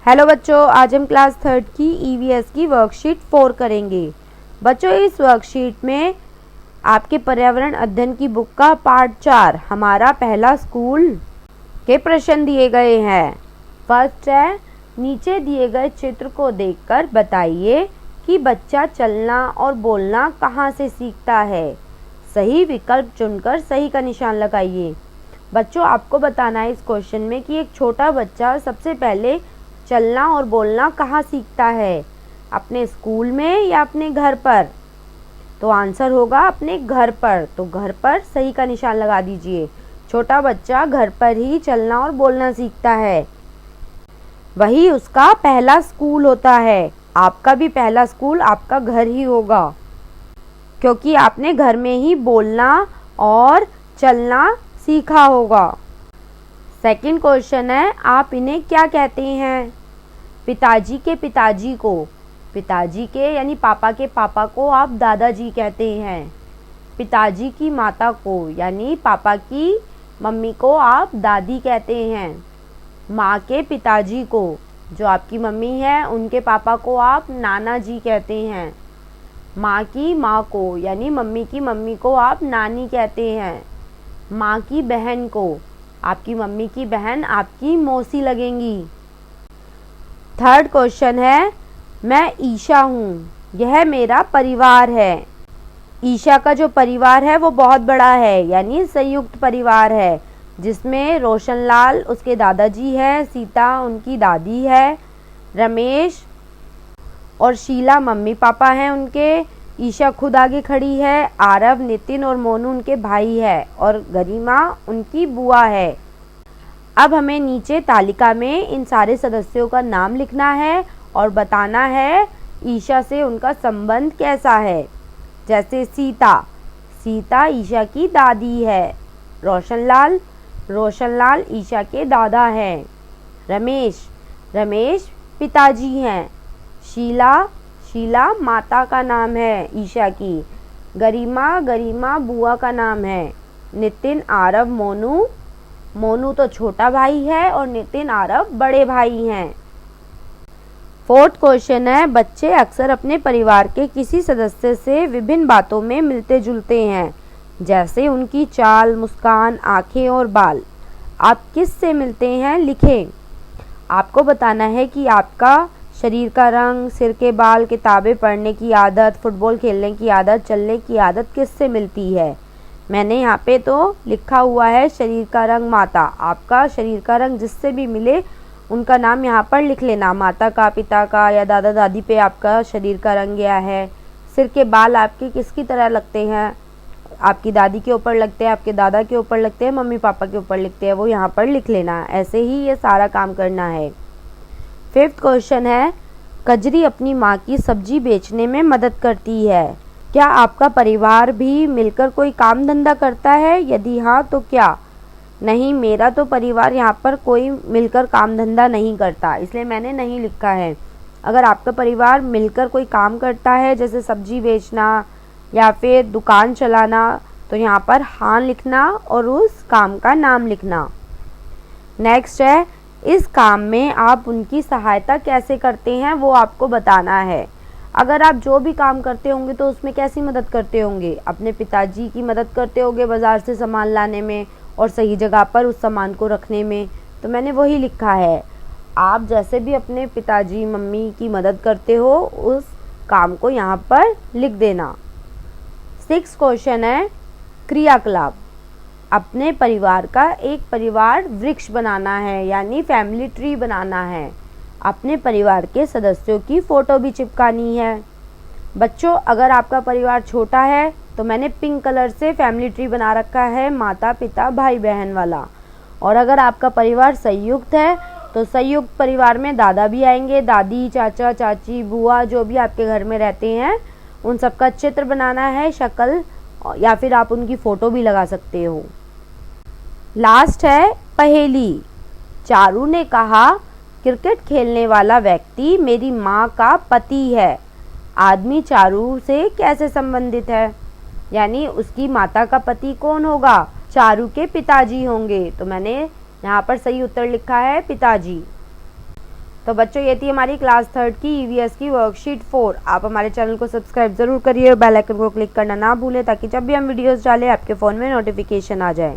Hello बच्चों, आज हम क्लास 3 की ईवीएस की वर्कशीट 4 करेंगे। बच्चों, इस वर्कशीट में आपके पर्यावरण अध्ययन की बुक का पार्ट 4 हमारा पहला स्कूल के प्रश्न दिए गए हैं। फर्स्ट है, नीचे दिए गए चित्र को देखकर बताइए कि बच्चा चलना और बोलना कहाँ से सीखता है। सही विकल्प चुनकर सही का निशान लगाइए। बच्चों, आपको बताना है इस क्वेश्चन में कि एक छोटा बच्चा सबसे पहले चलना और बोलना कहाँ सीखता है, अपने स्कूल में या अपने घर पर। तो आंसर होगा अपने घर पर। तो घर पर सही का निशान लगा दीजिए। छोटा बच्चा घर पर ही चलना और बोलना सीखता है, वही उसका पहला स्कूल होता है। आपका भी पहला स्कूल आपका घर ही होगा, क्योंकि आपने घर में ही बोलना और चलना सीखा होगा। सेकंड क्वेश्चन है, आप इन्हें क्या कहते हैं। पिताजी के पिताजी को, पिताजी के यानी पापा के पापा को आप दादाजी कहते हैं। पिताजी की माता को यानी पापा की मम्मी को आप दादी कहते हैं। माँ के पिताजी को, जो आपकी मम्मी है, उनके पापा को आप नाना जी कहते हैं। माँ की माँ को यानी मम्मी की मम्मी को आप नानी कहते हैं। माँ की बहन को, आपकी मम्मी की बहन आपकी मौसी लगेंगी। थर्ड क्वेश्चन है, मैं ईशा हूँ, यह मेरा परिवार है। ईशा का जो परिवार है वो बहुत बड़ा है, यानी संयुक्त परिवार है, जिसमें रोशनलाल उसके दादाजी है, सीता उनकी दादी है, रमेश और शीला मम्मी पापा हैं उनके, ईशा खुद आगे खड़ी है, आरव, नितिन और मोनू उनके भाई है और गरिमा उनकी बुआ है। अब हमें नीचे तालिका में इन सारे सदस्यों का नाम लिखना है और बताना है ईशा से उनका संबंध कैसा है। जैसे सीता, सीता ईशा की दादी है। रोशनलाल, रोशनलाल ईशा के दादा हैं। रमेश, रमेश पिताजी हैं। शीला, शीला माता का नाम है ईशा की। गरिमा, गरिमा बुआ का नाम है। नितिन, आरव, मोनू, मोनू तो छोटा भाई है और नितिन, आरव बड़े भाई हैं। फोर्थ क्वेश्चन है, बच्चे अक्सर अपने परिवार के किसी सदस्य से विभिन्न बातों में मिलते जुलते हैं, जैसे उनकी चाल, मुस्कान, आंखें और बाल। आप किस से मिलते हैं, लिखें। आपको बताना है कि आपका शरीर का रंग, सिर के बाल, किताबें पढ़ने की आदत, फुटबॉल खेलने की आदत, चलने की आदत किससे मिलती है। मैंने यहाँ पे तो लिखा हुआ है शरीर का रंग माता। आपका शरीर का रंग जिससे भी मिले उनका नाम यहाँ पर लिख लेना। माता का, पिता का या दादा दादी पे आपका शरीर का रंग गया है। सिर के बाल आपके किसकी तरह लगते हैं, आपकी दादी के ऊपर लगते हैं, आपके दादा के ऊपर लगते हैं, मम्मी पापा के ऊपर लगते हैं, वो यहाँ पर लिख लेना। ऐसे ही ये सारा काम करना है। फिफ्थ क्वेश्चन है, कजरी अपनी माँ की सब्जी बेचने में मदद करती है। क्या आपका परिवार भी मिलकर कोई काम धंधा करता है, यदि हाँ तो क्या। नहीं, मेरा तो परिवार यहाँ पर कोई मिलकर काम धंधा नहीं करता, इसलिए मैंने नहीं लिखा है। अगर आपका परिवार मिलकर कोई काम करता है, जैसे सब्जी बेचना या फिर दुकान चलाना, तो यहाँ पर हाँ लिखना और उस काम का नाम लिखना। नेक्स्ट है, इस काम में आप उनकी सहायता कैसे करते हैं, वो आपको बताना है। अगर आप जो भी काम करते होंगे तो उसमें कैसी मदद करते होंगे, अपने पिताजी की मदद करते होंगे बाज़ार से सामान लाने में और सही जगह पर उस सामान को रखने में, तो मैंने वही लिखा है। आप जैसे भी अपने पिताजी मम्मी की मदद करते हो उस काम को यहाँ पर लिख देना। 6 क्वेश्चन है, क्रियाकलाप। अपने परिवार का एक परिवार वृक्ष बनाना है, यानी फैमिली ट्री बनाना है। अपने परिवार के सदस्यों की फ़ोटो भी चिपकानी है। बच्चों, अगर आपका परिवार छोटा है तो मैंने पिंक कलर से फैमिली ट्री बना रखा है, माता पिता भाई बहन वाला। और अगर आपका परिवार संयुक्त है तो संयुक्त परिवार में दादा भी आएंगे, दादी, चाचा, चाची, बुआ, जो भी आपके घर में रहते हैं उन सबका चित्र बनाना है, शक्ल, या फिर आप उनकी फ़ोटो भी लगा सकते हो। लास्ट है पहेली। चारू ने कहा, क्रिकेट खेलने वाला व्यक्ति मेरी माँ का पति है। आदमी चारू से कैसे संबंधित है, यानी उसकी माता का पति कौन होगा, चारू के पिताजी होंगे। तो मैंने यहाँ पर सही उत्तर लिखा है पिताजी। तो बच्चों ये थी हमारी क्लास 3 की ईवीएस की वर्कशीट 4। आप हमारे चैनल को सब्सक्राइब जरूर करिए और बेल आइकन को क्लिक करना ना भूलें ताकि जब भी हम वीडियोस डालें आपके फ़ोन में नोटिफिकेशन आ जाए।